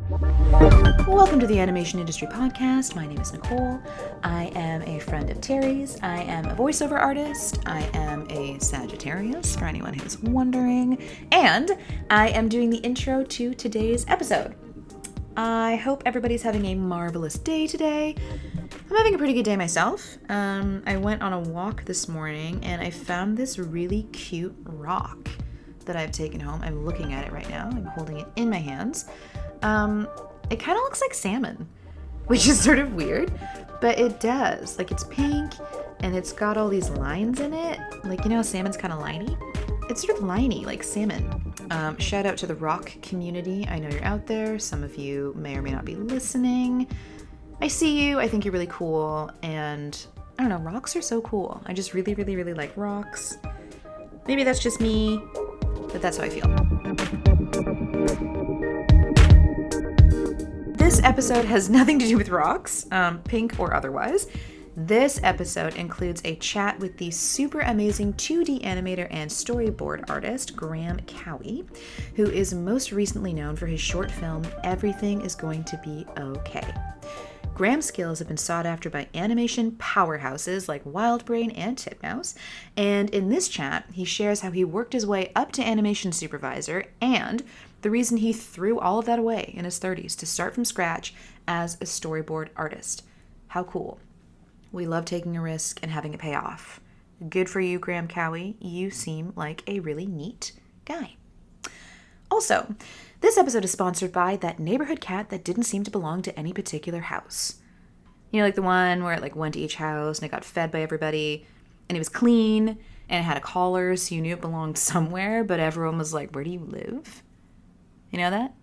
Welcome to the Animation Industry Podcast. My name is Nicole. I am a friend of Terry's. I am a voiceover artist. I am a Sagittarius, for anyone who's wondering. And I am doing the intro to today's episode. I hope everybody's having a marvelous day today. I'm having a pretty good day myself. I went on a walk this morning and I found this really cute rock that I've taken home. I'm looking at it right now. I'm holding it in my hands. It kind of looks like salmon, which is sort of weird, but it does. Like, it's pink and it's got all these lines in it. Like, you know, salmon's kind of liney. It's sort of liney, like salmon. Shout out to the rock community. I know you're out there. Some of you may or may not be listening. I see you. I think you're really cool. And I don't know, rocks are so cool. I just really, really, really like rocks. Maybe that's just me, but that's how I feel. This episode has nothing to do with rocks, pink or otherwise. This episode includes a chat with the super amazing 2D animator and storyboard artist, Grahaeme Cowie, who is most recently known for his short film, Everything is Going to Be Okay. Grahame's skills have been sought after by animation powerhouses like WildBrain and Titmouse, and in this chat, he shares how he worked his way up to animation supervisor and the reason he threw all of that away in his 30s to start from scratch as a storyboard artist. How cool. We love taking a risk and having it pay off. Good for you, Grahaeme Cowie. You seem like a really neat guy. Also, this episode is sponsored by that neighborhood cat that didn't seem to belong to any particular house. You know, like the one where it went to each house and it got fed by everybody and it was clean and it had a collar so you knew it belonged somewhere, but everyone was like, where do you live? You know that?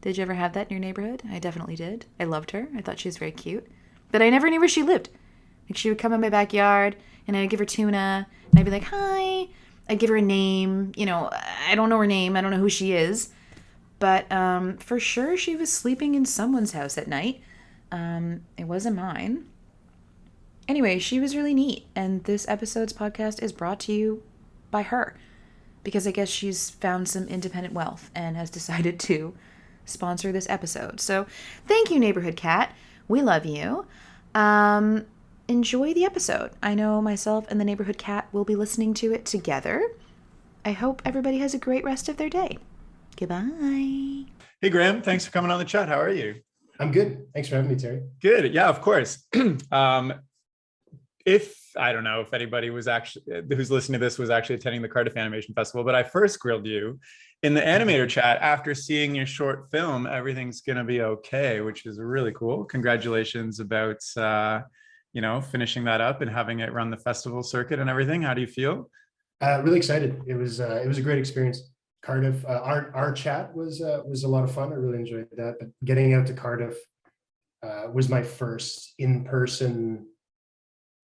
Did you ever have that in your neighborhood? I definitely did. I loved her. I thought she was very cute. But I never knew where she lived. Like, she would come in my backyard and I'd give her tuna and I'd be like, hi. I'd give her a name. You know, I don't know her name. I don't know who she is. But for sure she was sleeping in someone's house at night. It wasn't mine. Anyway, she was really neat. And this episode's podcast is brought to you by her. Because I guess she's found some independent wealth and has decided to sponsor this episode. So thank you, Neighborhood Cat. We love you. Enjoy the episode. I know myself and the Neighborhood Cat will be listening to it together. I hope everybody has a great rest of their day. Goodbye. Hey, Grahaeme. Thanks for coming on the chat. How are you? I'm good. Thanks for having me, Terry. Good. Yeah, of course. If I don't know if anybody was actually who's listening to this was actually attending the Cardiff Animation Festival, but I first grilled you in the animator chat after seeing your short film, Everything's Gonna Be Okay, which is really cool. Congratulations about finishing that up and having it run the festival circuit and everything. How do you feel? Really excited. It was a great experience. Cardiff, our chat was a lot of fun. I really enjoyed that. But getting out to Cardiff was my first in-person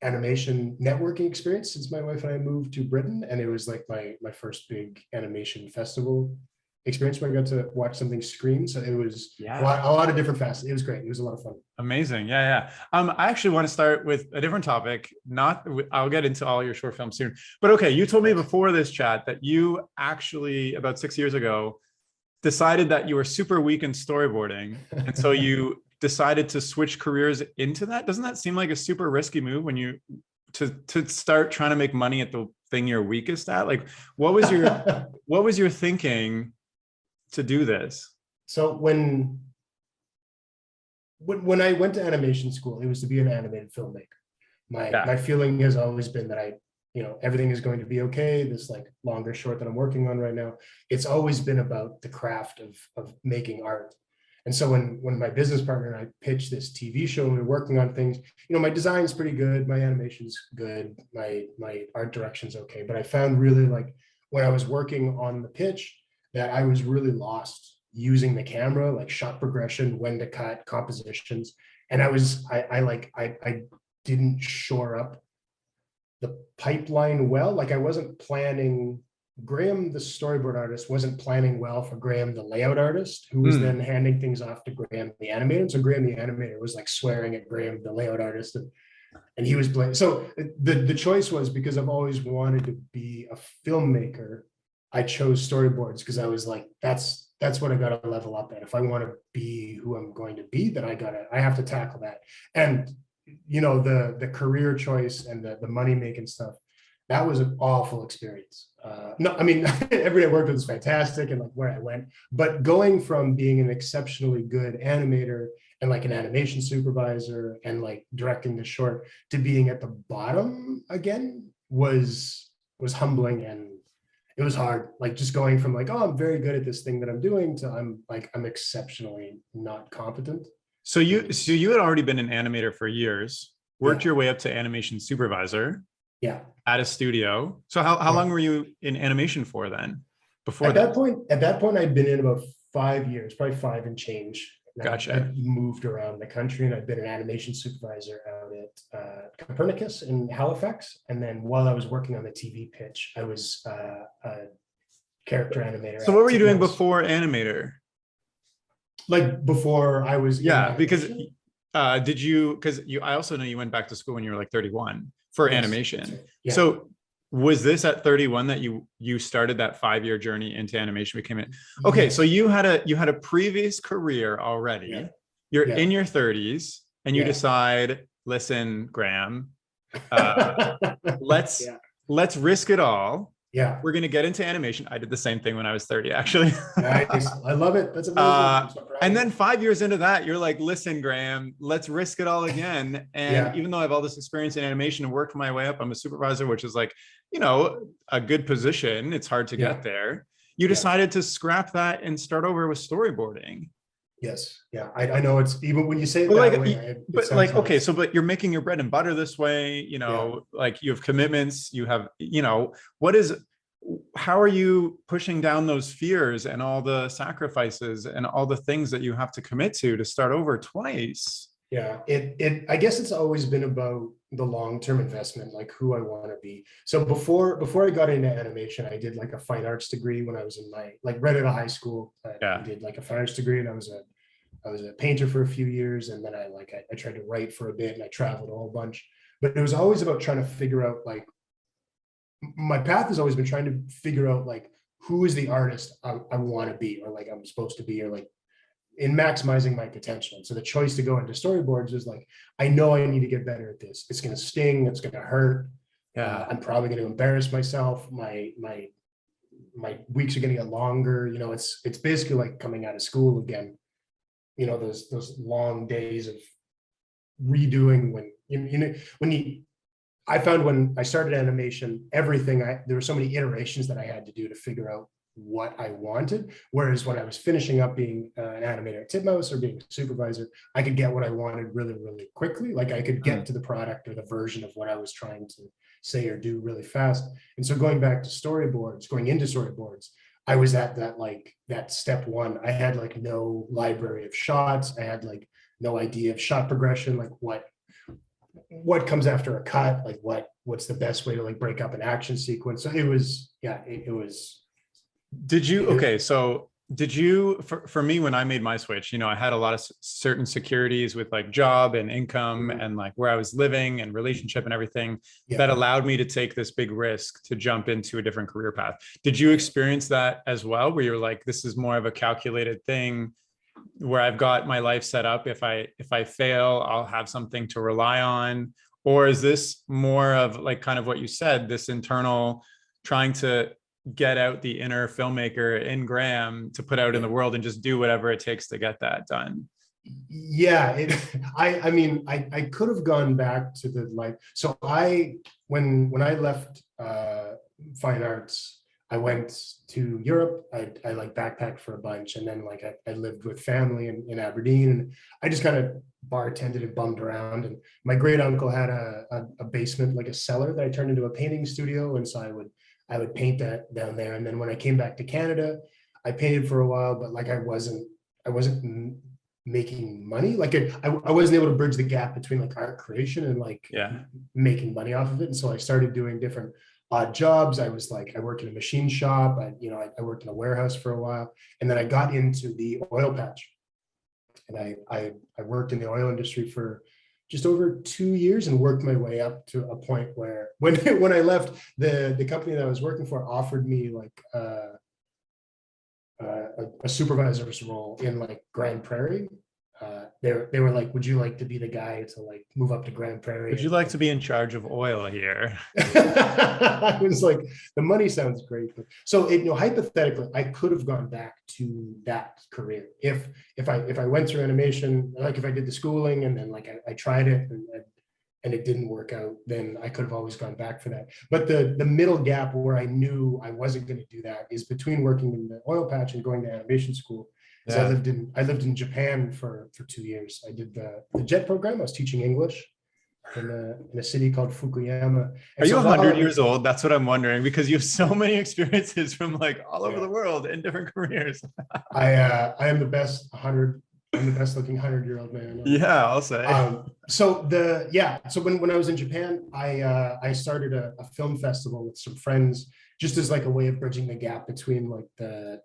animation networking experience since my wife and I moved to Britain, and it was like my first big animation festival experience where I got to watch something screen. So it was a lot of different facets. It was great. It was a lot of fun. Amazing. Yeah. I actually want to start with a different topic. I'll get into all your short films soon. But okay, you told me before this chat that you actually, about 6 years ago, decided that you were super weak in storyboarding. And so you decided to switch careers into that. Doesn't that seem like a super risky move when you to start trying to make money at the thing you're weakest at? Like, what was your thinking to do this? So when I went to animation school, it was to be an animated filmmaker. My feeling has always been that everything is going to be okay. This like longer short that I'm working on right now, it's always been about the craft of making art. And so when my business partner and I pitched this TV show and we were working on things, my design's pretty good, my animation's good, my art direction's okay. But I found really like when I was working on the pitch that I was really lost using the camera, like shot progression, when to cut, compositions. And I didn't shore up the pipeline well. Like I wasn't planning. Grahaeme, the storyboard artist, wasn't planning well for Grahaeme, the layout artist, who was then handing things off to Grahaeme, the animator. So Grahaeme, the animator, was like swearing at Grahaeme, the layout artist, and he was blaming. So the choice was, because I've always wanted to be a filmmaker, I chose storyboards because I was like, that's that's what I got to level up at. If I want to be who I'm going to be, then I have to tackle that. And, you know, the career choice and the money making stuff, that was an awful experience. No, I mean, every day I worked with was fantastic and like where I went, but going from being an exceptionally good animator and like an animation supervisor and like directing the short to being at the bottom again was humbling, and it was hard. Like just going from like, oh, I'm very good at this thing that I'm doing to I'm exceptionally not competent. So you had already been an animator for years, worked your way up to animation supervisor. Yeah. At a studio. So how long were you in animation for then? Before at that point, I'd been in about 5 years, probably 5 and change. Gotcha. I moved around the country, and I'd been an animation supervisor out at Copernicus in Halifax. And then while I was working on the TV pitch, I was a character animator. So what were you doing before animator? Like before I was. Because I also know you went back to school when you were like 31 for animation. Yeah. So was this at 31 that you started that 5-year journey into animation, became it? Okay. So you had a previous career already. Yeah. You're in your 30s and you decide, listen, Grahaeme, let's risk it all. Yeah. We're going to get into animation. I did the same thing when I was 30, actually. Nice. I love it. That's amazing. And then 5 years into that, you're like, listen, Grahaeme, let's risk it all again. And even though I have all this experience in animation and worked my way up, I'm a supervisor, which is like, you know, a good position. It's hard to get there. You decided to scrap that and start over with storyboarding. Yes. Yeah. I know it's even when you say it but that like, way. Okay. So, but you're making your bread and butter this way, you know, like you have commitments, you have, you know, how are you pushing down those fears and all the sacrifices and all the things that you have to commit to start over twice? Yeah. I guess it's always been about the long-term investment, like who I want to be. So before I got into animation, I did like a fine arts degree when I was in right out of high school. I did like a fine arts degree, and I was a painter for a few years. And then I tried to write for a bit, and I traveled a whole bunch, but it was always about trying to figure out, like, my path has always been trying to figure out like, who is the artist I want to be, or like I'm supposed to be, or like in maximizing my potential. And so the choice to go into storyboards is like, I know I need to get better at this. It's going to sting. It's going to hurt. I'm probably going to embarrass myself. My weeks are going to get longer. You know, it's basically like coming out of school again. You know, those long days of redoing I found when I started animation, there were so many iterations that I had to do to figure out what I wanted. Whereas when I was finishing up being an animator at Titmouse or being a supervisor, I could get what I wanted really, really quickly. Like I could get to the product or the version of what I was trying to say or do really fast. And so going into storyboards, I was at that step one. I had like no library of shots. I had like no idea of shot progression, like what comes after a cut, like what's the best way to like break up an action sequence. So it was. For me, when I made my switch, you know, I had a lot of certain securities with like job and income and like where I was living and relationship and everything that allowed me to take this big risk to jump into a different career path. Did you experience that as well, where you're like, this is more of a calculated thing where I've got my life set up? If I fail, I'll have something to rely on? Or is this more of like kind of what you said, this internal trying to get out the inner filmmaker in Grahaeme to put out in the world and just do whatever it takes to get that done? Yeah, I could have gone back to the so when I left fine arts, I went to Europe. I like backpacked for a bunch, and then like I lived with family in Aberdeen, and I just kind of bartended and bummed around. And my great uncle had a basement, like a cellar that I turned into a painting studio, and so I would paint that down there. And then when I came back to Canada, I painted for a while, but like I wasn't making money. Like I wasn't able to bridge the gap between like art creation and like making money off of it. And so I started doing different odd jobs. I worked in a machine shop. I worked in a warehouse for a while, and then I got into the oil patch, and I worked in the oil industry for just over 2 years and worked my way up to a point where when I left, the company that I was working for offered me like a supervisor's role in like Grand Prairie. They were like, would you like to be the guy to like move up to Grand Prairie? Would you like to be in charge of oil here? I was like, the money sounds great. So hypothetically, I could have gone back to that career if I went through animation, like if I did the schooling and then like I tried it and it didn't work out, then I could have always gone back for that. But the middle gap where I knew I wasn't going to do that is between working in the oil patch and going to animation school. Yeah. I lived in Japan for 2 years. I did the JET program. I was teaching English in a city called Fukuyama. And are you 100 years old? That's what I'm wondering, because you have so many experiences from like all over the world in different careers. I am the best 100. I'm the best looking 100-year-old man. Yeah, I'll say. So when I was in Japan, I started a film festival with some friends, just as like a way of bridging the gap between like the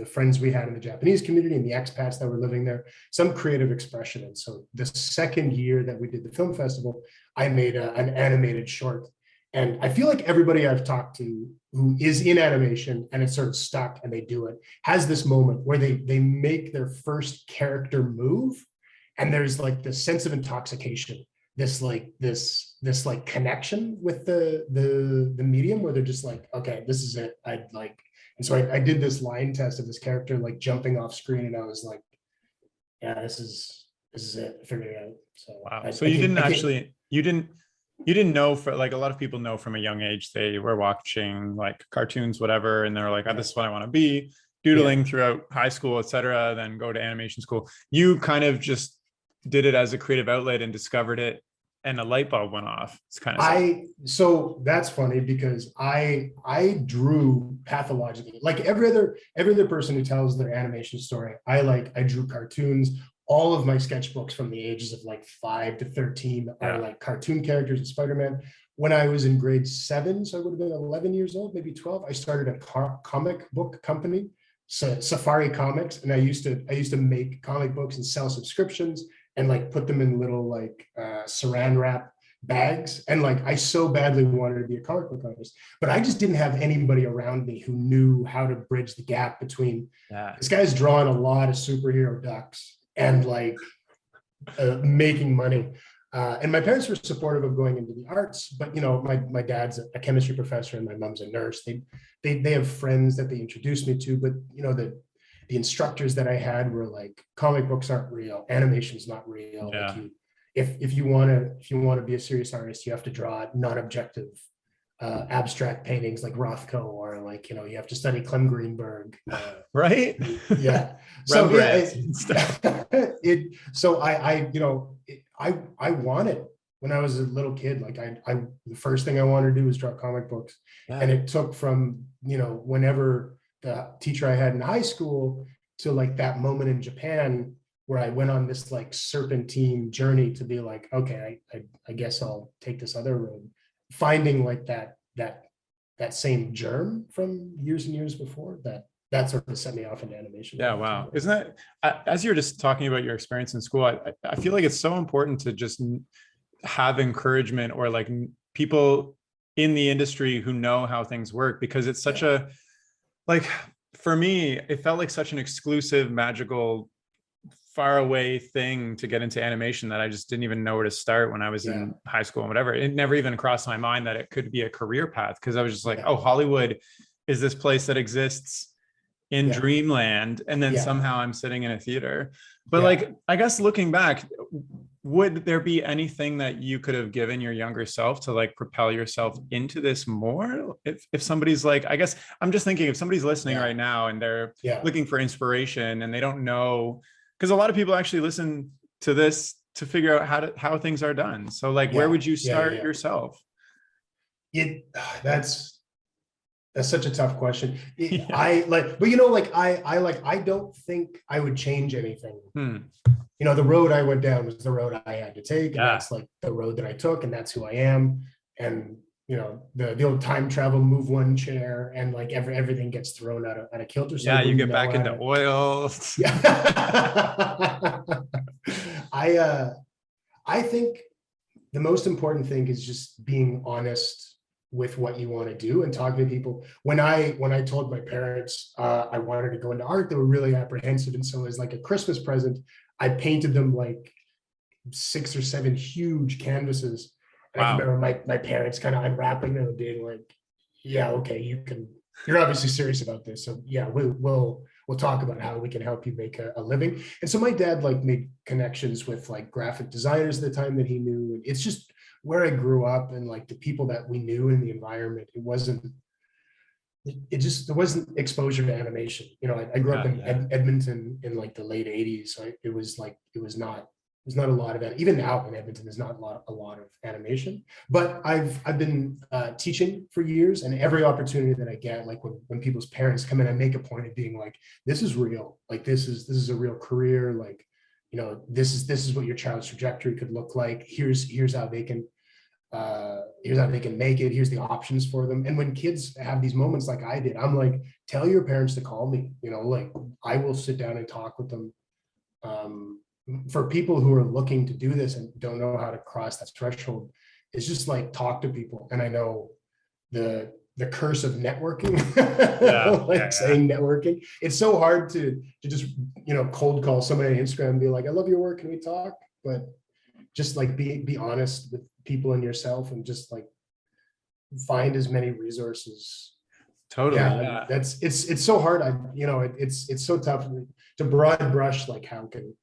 friends we had in the Japanese community and the expats that were living there, some creative expression. And so the second year that we did the film festival, I made an animated short. And I feel like everybody I've talked to who is in animation and it's sort of stuck and they do it has this moment where they make their first character move, and there's like this sense of intoxication, this connection with the medium where they're just like, okay, this is it. And so I did this line test of this character like jumping off screen, and I was like, yeah, this is it. I figured it out. So wow. So you didn't know, for like a lot of people know from a young age, they were watching like cartoons, whatever, and they're like, oh, this is what I want to be, doodling throughout high school, etc., then go to animation school. You kind of just did it as a creative outlet and discovered it, and a light bulb went off. It's kind of so that's funny because I drew pathologically, like every other person who tells their animation story. I drew cartoons. All of my sketchbooks from the ages of like 5 to 13 are like cartoon characters of Spider-Man. When I was in grade 7, so I would have been 11 years old, maybe 12, I started a comic book company, Safari Comics, and I used to make comic books and sell subscriptions and like put them in little like saran wrap bags. And like I so badly wanted to be a comic book artist, but I just didn't have anybody around me who knew how to bridge the gap between this guy's drawing a lot of superhero ducks and like making money. And my parents were supportive of going into the arts, but my dad's a chemistry professor and my mom's a nurse. They have friends that they introduced me to, but the instructors that I had were like, comic books aren't real, animation's not real. Yeah. Like if you want to be a serious artist, you have to draw non-objective abstract paintings like Rothko, or like you have to study Clem Greenberg, right? Yeah. So I wanted, when I was a little kid, like the first thing I wanted to do was draw comic books, and it took from whenever the teacher I had in high school to like that moment in Japan where I went on this like serpentine journey to be like, okay, I guess I'll take this other road. Finding like that same germ from years and years before, that sort of set me off into animation. Yeah, wow. Isn't that, as you're just talking about your experience in school, I feel like it's so important to just have encouragement or like people in the industry who know how things work, because it's such a, like, for me, it felt like such an exclusive, magical, far away thing to get into animation that I just didn't even know where to start when I was in high school and whatever. It never even crossed my mind that it could be a career path, because I was just like, oh, Hollywood is this place that exists in dreamland, and then somehow I'm sitting in a theater. But like, I guess looking back, would there be anything that you could have given your younger self to like propel yourself into this more? If somebody's like, I guess I'm just thinking, if somebody's listening right now and they're looking for inspiration and they don't know, because a lot of people actually listen to this to figure out how things are done. So like, where would you start yourself? That's such a tough question. I don't think I would change anything. The road I went down was the road I had to take, and that's like the road that I took, and that's who I am. And the old time travel, move one chair, and like everything gets thrown out of kilter. So you get back into oil. I think the most important thing is just being honest with what you want to do and talking to people. When I told my parents I wanted to go into art, they were really apprehensive. And so as like a Christmas present, I painted them like 6 or 7 huge canvases. And I can remember my parents kind of unwrapping them and being like, yeah, okay, you're obviously serious about this. So yeah, we'll talk about how we can help you make a living. And so my dad like made connections with like graphic designers at the time that he knew. And it's just where I grew up and like the people that we knew in the environment. There wasn't exposure to animation. You know, I grew up in Edmonton in like the late 80s. So it was not a lot of it. Even now in Edmonton, there's not a lot of animation. But I've been teaching for years, and every opportunity that I get, like when people's parents come in, I make a point of being like, this is real. Like this is a real career. Like, you know, this is what your child's trajectory could look like. Here's how they can make it. Here's the options for them. And when kids have these moments like I did, I'm like, tell your parents to call me. You know, like I will sit down and talk with them. For people who are looking to do this and don't know how to cross that threshold, it's just like talk to people. And I know the curse of networking, saying networking. It's so hard to just, you know, cold call somebody on Instagram and be like, I love your work, can we talk? But just like be honest with people and yourself and just like find as many resources. Totally. It's so hard. It's so tough to broad brush, like how can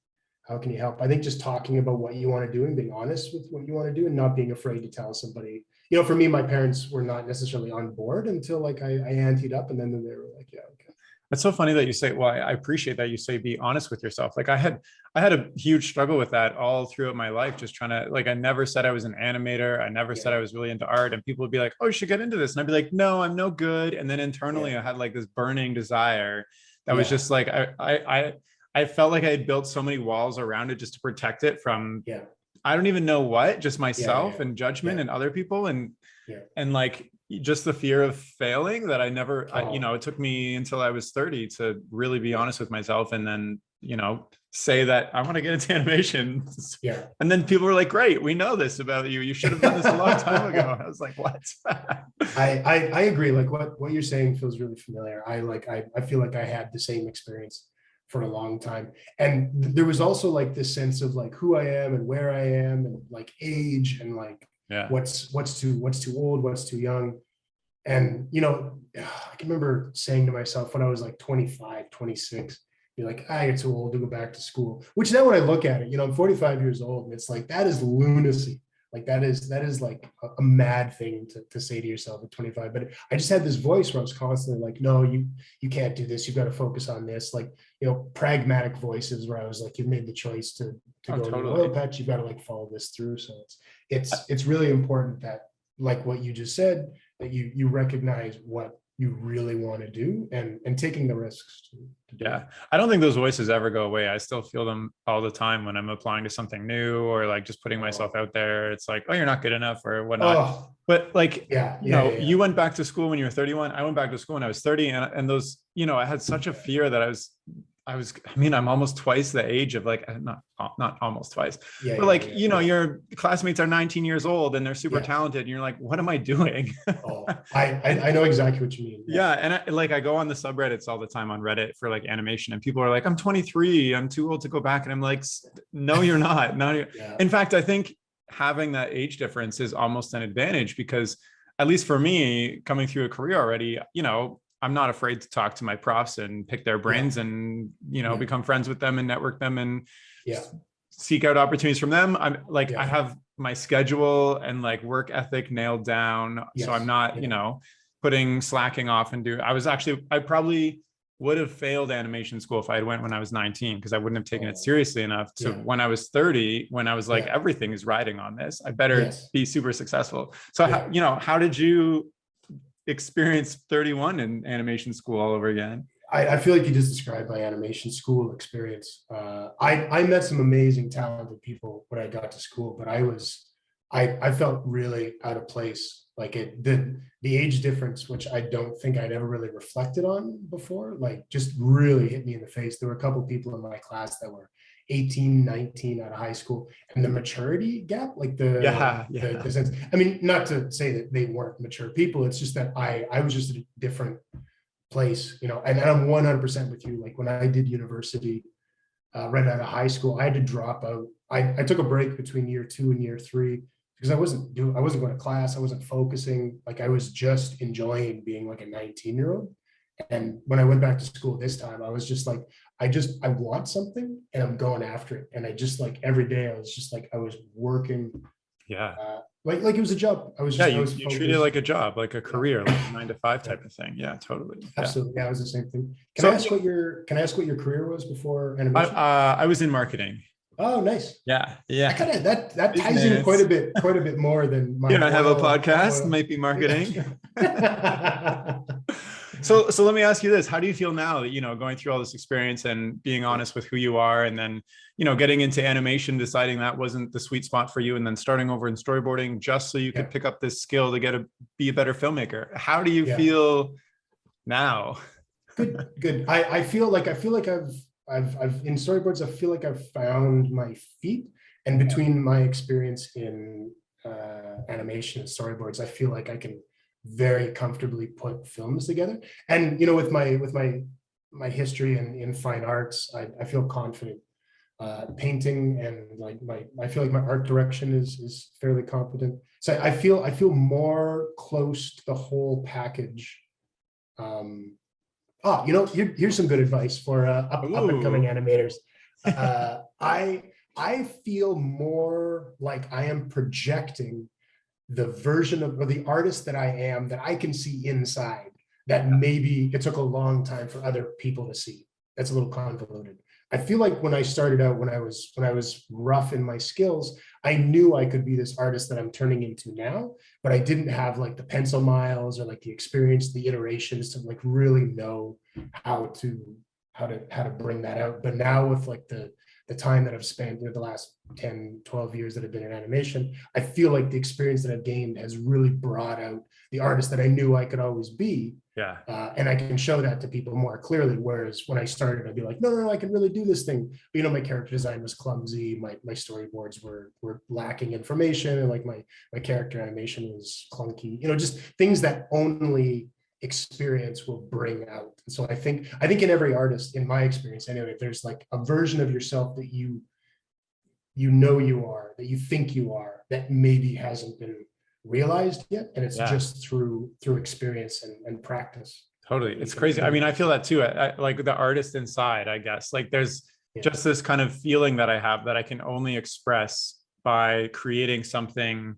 you help? I think just talking about what you want to do and being honest with what you want to do and not being afraid to tell somebody. You know, for me, my parents were not necessarily on board until like I anteed up, and then they were like, yeah, okay. It's so funny that you say, well, I appreciate that you say be honest with yourself. Like I had a huge struggle with that all throughout my life, just trying to, like, I never said I was an animator. I never said I was really into art, and people would be like, oh, you should get into this. And I'd be like, no, I'm no good. And then internally I had like this burning desire that was just like, I felt like I had built so many walls around it just to protect it from, I don't even know what, just myself and judgment and other people. And like, just the fear of failing that I never, you know, it took me until I was 30 to really be honest with myself. And then, you know, say that I want to get into animation. And then people were like, great, we know this about you. You should have done this a long time ago. I was like, what? I agree. Like what you're saying feels really familiar. I feel like I had the same experience for a long time. And there was also like this sense of like who I am and where I am and like age and like what's too old, what's too young. And, you know, I can remember saying to myself when I was like 25, 26, be like, I get too old to go back to school, which now when I look at it, you know, I'm 45 years old and it's like, that is lunacy. Like that is like a mad thing to say to yourself at 25. But I just had this voice where I was constantly like, no, you can't do this. You've got to focus on this. Like, you know, pragmatic voices where I was like, you've made the choice to go to the oil patch. You've got to like follow this through. So it's really important that, like what you just said, that you recognize what you really want to do and taking the risks to do it. I don't think those voices ever go away. I still feel them all the time when I'm applying to something new or like just putting myself out there. It's like, oh, you're not good enough or whatnot. But like, you went back to school when you were 31. I went back to school when I was 30, and those, you know, I had such a fear that I'm almost twice the age of like, not almost twice, but like, you know, your classmates are 19 years old and they're super talented. And you're like, what am I doing? I know exactly what you mean. And I go on the subreddits all the time on Reddit for like animation, and people are like, I'm 23, I'm too old to go back. And I'm like, no, you're not. In fact, I think having that age difference is almost an advantage because, at least for me, coming through a career already, you know, I'm not afraid to talk to my profs and pick their brains and, you know, become friends with them and network them and seek out opportunities from them. I'm like, I have my schedule and like work ethic nailed down. So I'm not, you know, slacking off and I probably would have failed animation school if I had went when I was 19, because I wouldn't have taken it seriously enough to when I was 30, when I was like, everything is riding on this. I better be super successful. So, how did you experience 31 in animation school all over again? I feel like you just described my animation school experience. I met some amazing talented people when I got to school, but I felt really out of place. Like the age difference, which I don't think I'd ever really reflected on before, like just really hit me in the face. There were a couple of people in my class that were 18, 19 out of high school, and the maturity gap, like the sense, I mean, not to say that they weren't mature people, it's just that I was just at a different place, you know, and I'm 100% with you. Like when I did university, right out of high school, I had to drop out. I took a break between year 2 and year 3 because I wasn't going to class. I wasn't focusing. Like I was just enjoying being like a 19-year-old. And when I went back to school this time, I was just like, I want something and I'm going after it. And I just like every day I was just like, I was working. Yeah. Like it was a job. I was just, you treat it like a job, like a career, like a 9 to 5 type of thing. Yeah, totally. Absolutely. Yeah, it was the same thing. Can I ask what your career was before animation? I was in marketing. Oh, nice. Yeah. That ties in quite a bit more than my. I have a podcast, might be marketing. So let me ask you this. How do you feel now that, you know, going through all this experience and being honest with who you are, and then, you know, getting into animation, deciding that wasn't the sweet spot for you, and then starting over in storyboarding just so you could pick up this skill to be a better filmmaker? How do you feel now? Good. I feel like I've in storyboards, I feel like I've found my feet, and between my experience in animation and storyboards, I feel like I can very comfortably put films together. And, you know, with my history in fine arts, I feel confident painting, and like I feel like my art direction is fairly competent. So I feel more close to the whole package. You know, here's some good advice for up and coming animators. I feel more like I am projecting the version of, or the artist that I am, that I can see inside, that maybe it took a long time for other people to see. That's a little convoluted. I feel like when I started out, when I was rough in my skills, I knew I could be this artist that I'm turning into now, but I didn't have like the pencil miles or like the experience, the iterations to like really know how to bring that out. But now with like the time that I've spent, you know, the last 10, 12 years that I've been in animation, I feel like the experience that I've gained has really brought out the artist that I knew I could always be. Yeah. And I can show that to people more clearly. Whereas when I started, I'd be like, no, I can really do this thing. But, you know, my character design was clumsy. My storyboards were lacking information, and like my character animation was clunky, you know, just things that only experience will bring out. So I think in every artist, in my experience anyway, there's like a version of yourself that you know you are, that you think you are, that maybe hasn't been realized yet, and it's just through experience and practice. Totally. It's crazy. I mean, I feel that too. I like the artist inside, I guess. Like there's just this kind of feeling that I have that I can only express by creating something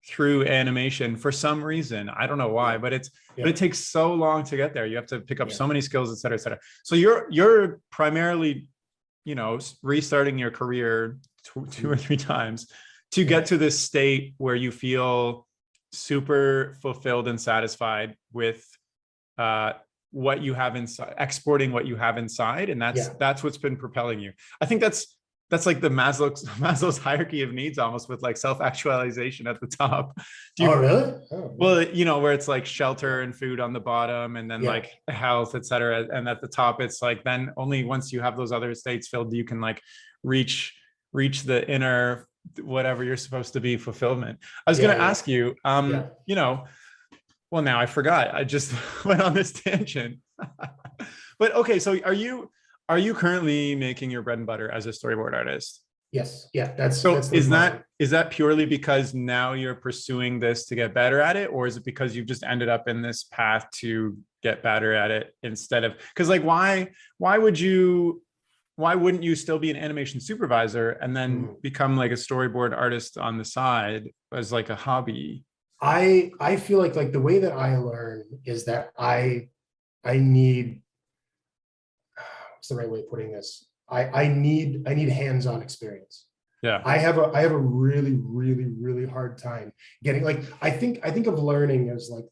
through animation for some reason. I don't know why, but it takes so long to get there. You have to pick up so many skills, et cetera, et cetera. So you're primarily, you know, restarting your career two or three times to get to this state where you feel super fulfilled and satisfied with what you have inside, exporting what you have inside. And that's what's been propelling you. I think that's like the Maslow's hierarchy of needs, almost, with like self-actualization at the top. Really? Well, you know, where it's like shelter and food on the bottom, and then like health, et cetera. And at the top, it's like, then only once you have those other states filled, you can like reach the inner, whatever you're supposed to be, fulfillment. I was going to ask you, you know, well, now I forgot. I just went on this tangent. But okay, so are you currently making your bread and butter as a storyboard artist? Yes. Yeah. That's is that purely because now you're pursuing this to get better at it, or is it because you've just ended up in this path to get better at it instead of, because like why wouldn't you still be an animation supervisor and then become like a storyboard artist on the side as like a hobby? I feel like the way that I learn is that I need, what's the right way of putting this? I need hands-on experience. Yeah. I have a really, really, really hard time getting, like, I think of learning as like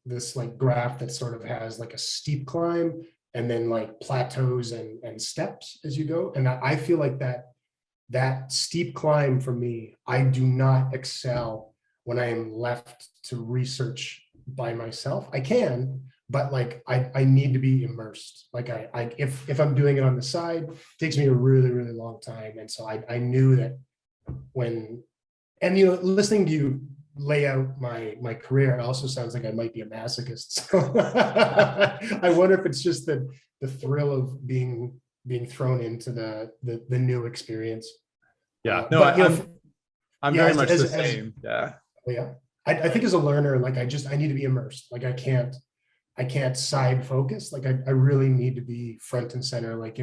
this like graph that sort of has like a steep climb and then like plateaus and steps as you go. And I feel like that steep climb for me, I do not excel when I am left to research by myself. I can, but like I need to be immersed. Like if I'm doing it on the side, it takes me a really, really long time. And so I knew that when, and you know, listening to you lay out my career, it also sounds like I might be a masochist. So I wonder if it's just the thrill of being thrown into the new experience. Yeah, no, but, you know, I'm yeah, very much the same. Yeah. Yeah. I think as a learner, like I need to be immersed. Like I can't side focus. Like I really need to be front and center. Like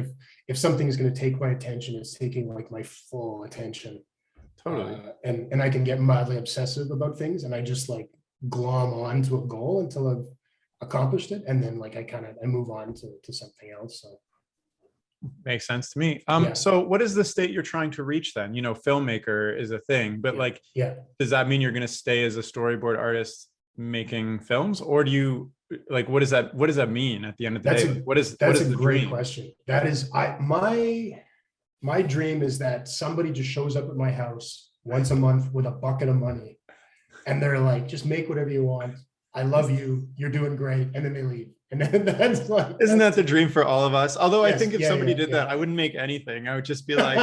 if something is going to take my attention, it's taking like my full attention. Totally. And I can get mildly obsessive about things, and I just like glom on to a goal until I've accomplished it. And then like I move on to something else. So makes sense to me. Yeah. So what is the state you're trying to reach then? You know, filmmaker is a thing, but like, does that mean you're going to stay as a storyboard artist making films, or do you like, what does that mean at the end of the day? That's a great question. That is, my dream is that somebody just shows up at my house once a month with a bucket of money, and they're like, just make whatever you want. I love you. You're doing great. And then they leave. And then that's like, isn't that the dream for all of us? Although yes, I think if somebody did that, I wouldn't make anything. I would just be like,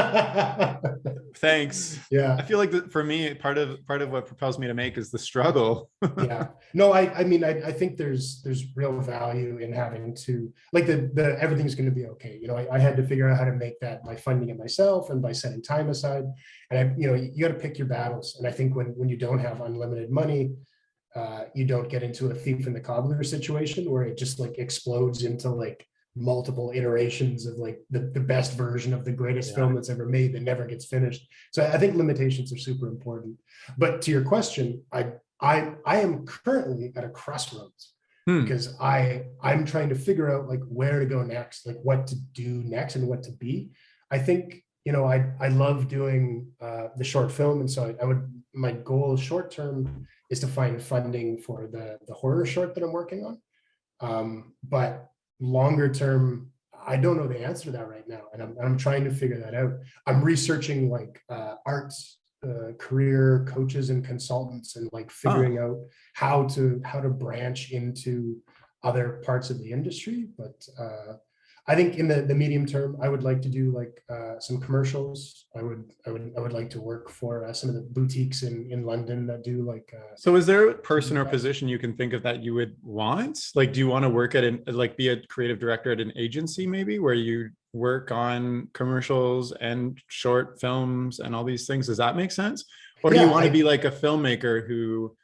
thanks. Yeah. I feel like for me, part of what propels me to make is the struggle. Yeah. No, I mean, I think there's real value in having to like the everything's going to be okay. You know, I had to figure out how to make that by funding it myself and by setting time aside. And you got to pick your battles. And I think when you don't have unlimited money, you don't get into a thief in the cobbler situation where it just like explodes into like multiple iterations of like the best version of the greatest film that's ever made that never gets finished. So I think limitations are super important. But to your question, I am currently at a crossroads because I'm trying to figure out like where to go next, like what to do next and what to be. I think, you know, I love doing the short film. And so my goal short term is to find funding for the horror short that I'm working on. But longer term, I don't know the answer to that right now. And I'm trying to figure that out. I'm researching like arts, career coaches and consultants, and like figuring out how to branch into other parts of the industry. But I think in the medium term, I would like to do like some commercials. I would like to work for some of the boutiques in London that do like. So is there a person or position you can think of that you would want? Like, do you want to work at be a creative director at an agency maybe where you work on commercials and short films and all these things? Does that make sense? Or do you want to be like a filmmaker who,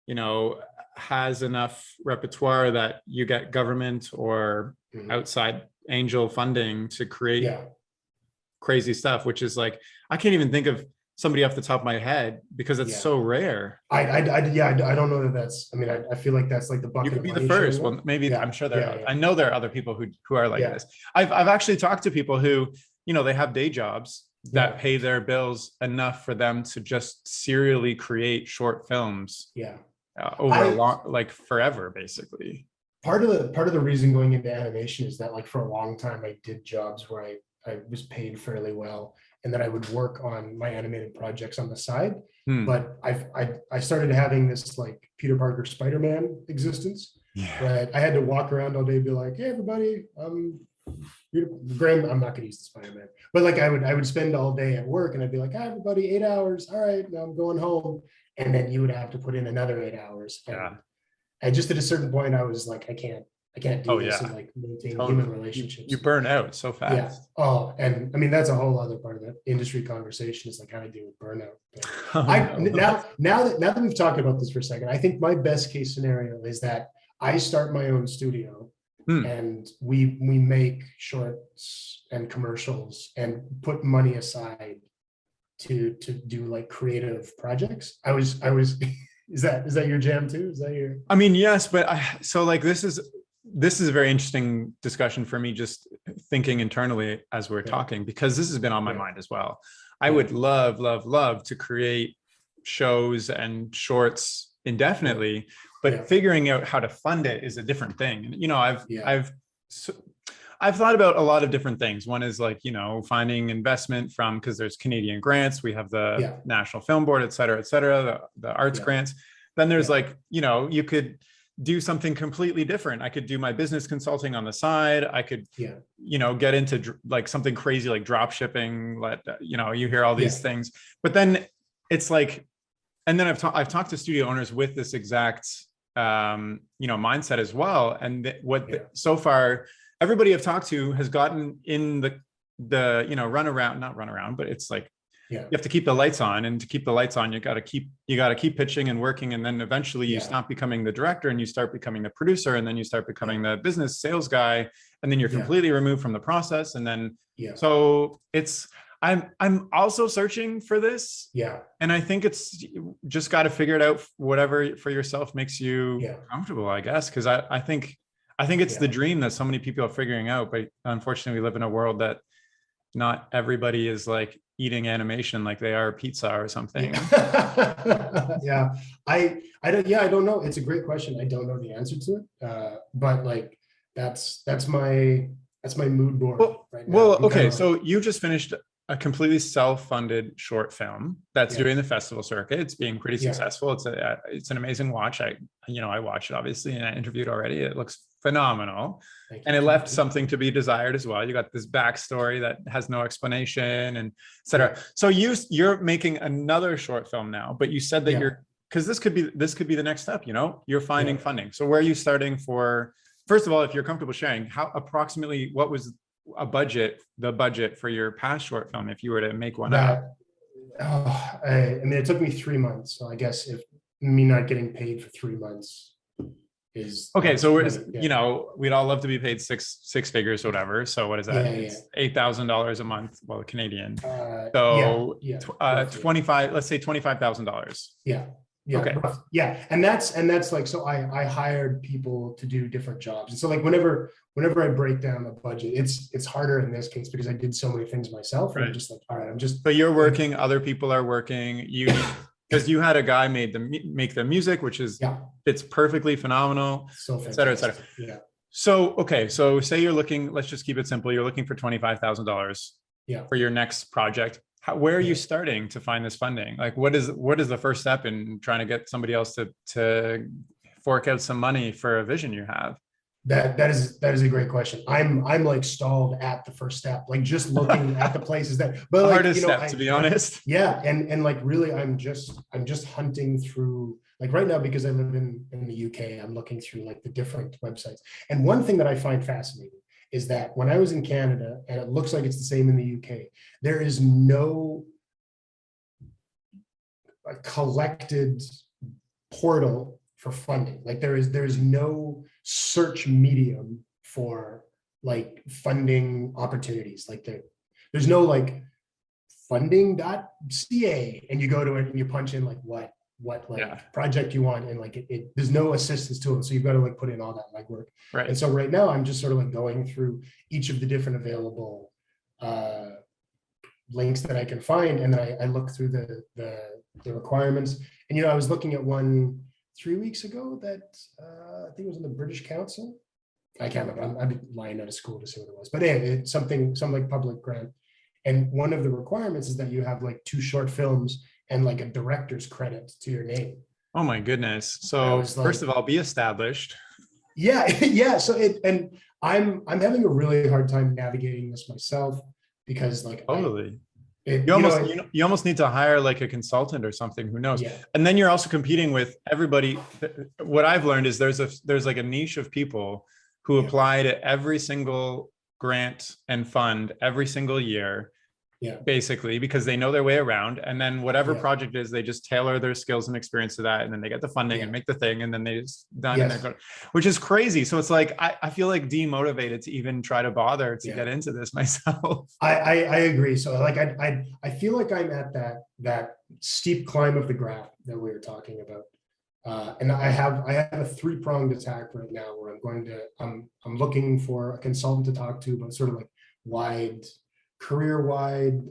you know, has enough repertoire that you get government or outside angel funding to create crazy stuff, which is like, I can't even think of somebody off the top of my head because it's so rare. I don't know that that's, I mean, I feel like that's like the bucket. You could be the first. Well, maybe I'm sure I know there are other people who are like this. I've actually talked to people who, you know, they have day jobs that pay their bills enough for them to just serially create short films over a long, like forever, basically. Part of the reason going into animation is that like for a long time I did jobs where I was paid fairly well, and then I would work on my animated projects on the side. But I started having this like Peter Parker Spider-Man existence. Right? I had to walk around all day and be like, hey everybody, Grahaeme, I'm not gonna use the Spider-Man, but like I would spend all day at work and I'd be like, hi everybody, 8 hours. All right, now I'm going home. And then you would have to put in another 8 hours. And just at a certain point, I was like, I can't do this and like maintain human relationships. You burn out so fast. Yeah. Oh, and I mean, that's a whole other part of the industry conversation is like how to deal with burnout. Now that we've talked about this for a second, I think my best case scenario is that I start my own studio and we make shorts and commercials and put money aside to do like creative projects. I was Is that your jam too? Is that your? I mean, yes, but so like this is a very interesting discussion for me, just thinking internally as we're talking, because this has been on my mind as well. I would love to create shows and shorts indefinitely, but figuring out how to fund it is a different thing. And, you know, I've thought about a lot of different things. One is like, you know, finding investment from, because there's Canadian grants, we have the National Film Board, et cetera, the arts grants. Then there's like, you know, you could do something completely different. I could do my business consulting on the side. I could, get into like something crazy like drop shipping. You hear all these things, but then it's like, and then I've talked to studio owners with this exact, mindset as well. And so far, everybody I've talked to has gotten in the not run around, but it's like, you have to keep the lights on, and to keep the lights on, you got to keep pitching and working. And then eventually you stop becoming the director and you start becoming the producer, and then you start becoming the business sales guy. And then you're completely removed from the process. And then, so I'm also searching for this. And I think it's just got to figure it out, whatever for yourself makes you comfortable, I guess. Cause I think it's the dream that so many people are figuring out, but unfortunately we live in a world that not everybody is like eating animation like they are pizza or something. I don't know. It's a great question. I don't know the answer to it. But like, that's my mood board right now. Well, okay. So you just finished a completely self-funded short film that's doing the festival circuit. It's being pretty successful. It's an amazing watch. I watched it obviously, and I interviewed already. It looks phenomenal. And it left something to be desired as well. You got this backstory that has no explanation, and et cetera. So you're making another short film now, but you said that because this could be the next step, you're finding funding. So where are you starting for, first of all, if you're comfortable sharing, how approximately, what was the budget for your past short film, if you were to make one up? I mean, it took me 3 months. So I guess if me not getting paid for 3 months is okay. So we'd all love to be paid six figures or whatever. So what is that? It's $8,000 a month. Well, Canadian. So 25, let's say $25,000. Okay. And that's like, so I hired people to do different jobs. And so like, whenever I break down the budget, it's harder in this case because I did so many things myself. And I'm just like, all right, but you're working, other people are working, because you had a guy make the music, which is, it's perfectly phenomenal, so et cetera, et cetera. So, okay. So say you're looking, let's just keep it simple. You're looking for $25,000 for your next project. Where are you starting to find this funding? Like, what is the first step in trying to get somebody else to fork out some money for a vision you have? That is a great question. I'm like stalled at the first step, like just looking at the places that, but the hardest step, to be honest. And like really, I'm just hunting through, like right now, because I live in the UK, I'm looking through like the different websites. And one thing that I find fascinating is that when I was in Canada, and it looks like it's the same in the UK, there is no collected portal for funding. Like there is no search medium for like funding opportunities. Like there's no like funding.ca, and you go to it and you punch in like what project you want, and like there's no assistance to it, so you've got to like put in all that legwork. And so right now I'm just sort of like going through each of the different available links that I can find, and then I look through the requirements. And I was looking at one 3 weeks ago that I think it was in the British Council. I can't remember. I've been lying out of school to see what it was, but it's some like public grant. And one of the requirements is that you have like 2 short films and like a director's credit to your name. Oh my goodness. So first of all, be established. So I'm having a really hard time navigating this myself, because like you almost need to hire like a consultant or something, who knows. And then you're also competing with everybody. What I've learned is there's like a niche of people who apply to every single grant and fund every single year, basically, because they know their way around. And then whatever project is, they just tailor their skills and experience to that, and then they get the funding and make the thing, and then they just done, which is crazy. So it's like I feel like demotivated to even try to bother to get into this myself. I agree. So like I feel like I'm at that steep climb of the graph that we were talking about. And I have a 3-pronged attack right now, where I'm looking for a consultant to talk to, but sort of like career-wide,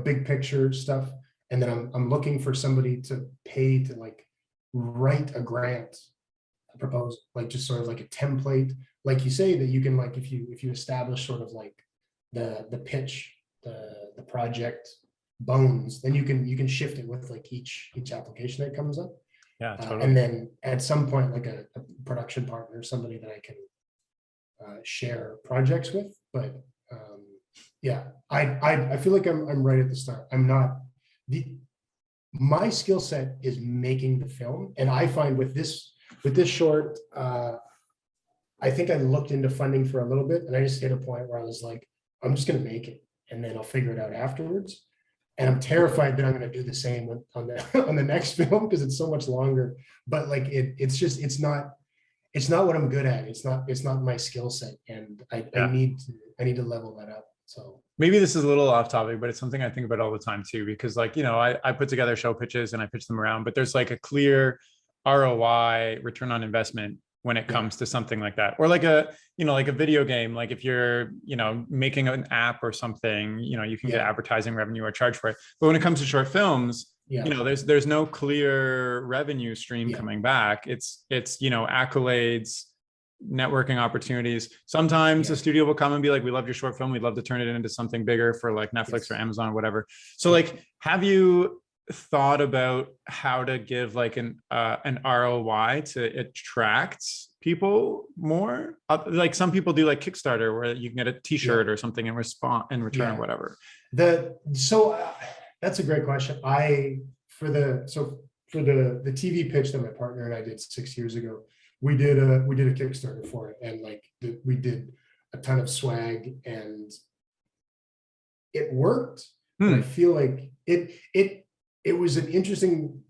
big picture stuff. And then I'm looking for somebody to pay to like write a grant proposal, like just sort of like a template, like you say, that you can, like, if you establish sort of like the pitch, the project bones, then you can shift it with like each application that comes up. Yeah, totally. And then at some point, like a production partner, somebody that I can share projects with. But yeah, I feel like I'm right at the start. I'm not my skill set is making the film, and I find with this short, I think I looked into funding for a little bit, and I just hit a point where I was like, I'm just going to make it, and then I'll figure it out afterwards. And I'm terrified that I'm going to do the same on the next film because it's so much longer. But like it's not what I'm good at. It's not my skill set, and I need to level that up. So maybe this is a little off topic, but it's something I think about all the time too, because like, I put together show pitches and I pitch them around, but there's like a clear ROI, return on investment, when it comes to something like that. Or like a video game, like if you're, making an app or something, you can get advertising revenue or charge for it. But when it comes to short films, there's no clear revenue stream coming back. It's accolades, networking opportunities. Sometimes a studio will come and be like, we love your short film, we'd love to turn it into something bigger for like Netflix or Amazon or whatever. So like, have you thought about how to give like an ROI to attract people more? Like some people do like Kickstarter where you can get a t-shirt or something in return, whatever. That's a great question. For the TV pitch that my partner and I did 6 years ago, we did a Kickstarter for it, and like we did a ton of swag, and it worked. But I feel like it was an interesting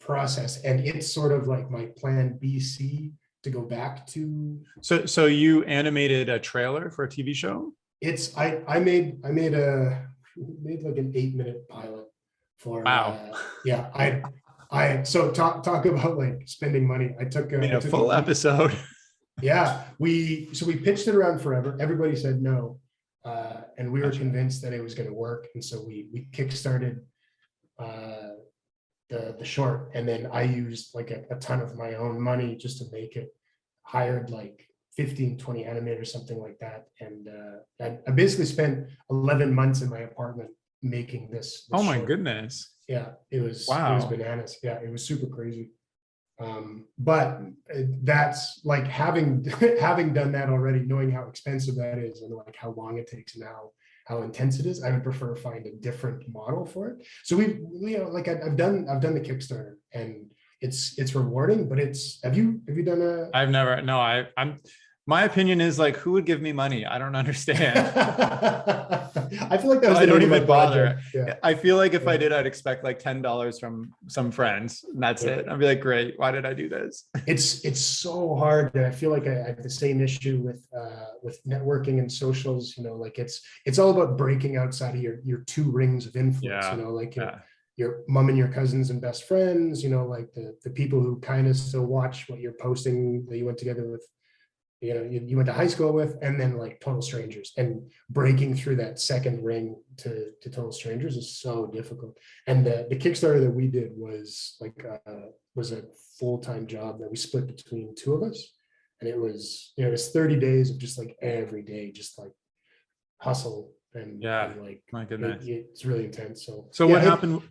process, and it's sort of like my plan BC to go back to. So you animated a trailer for a TV show? I made like an 8-minute pilot for. Wow. So talk about like spending money. I took a full episode. Yeah, we pitched it around forever. Everybody said no, and we were convinced that it was going to work, and so we kickstarted the short, and then I used like a ton of my own money just to make it. Hired like 15, 20 animators, something like that, and I basically spent 11 months in my apartment making this oh my short. Goodness. Yeah, it was wow. It was bananas. Yeah, it was super crazy. But that's like having done that already, knowing how expensive that is and like how long it takes now, how intense it is, I would prefer to find a different model for it. So we like I've done the Kickstarter, and it's rewarding, but have you done a? I've never. No, I'm. My opinion is like, who would give me money? I don't understand. I feel like that was I don't even bother. Yeah. I feel like if I did, I'd expect like $10 from some friends, and that's it. I'd be like, great. Why did I do this? It's so hard, and I feel like I have the same issue with networking and socials. Like it's all about breaking outside of your 2 rings of influence. Your mom and your cousins and best friends. Like the people who kind of still watch what you're posting, that you went together with. You went to high school with, and then like total strangers, and breaking through that second ring to total strangers is so difficult. And the Kickstarter that we did was like was a full-time job that we split between 2 of us, and it was it was 30 days of just like every day, just like hustle and like my goodness, it's really intense. So what happened?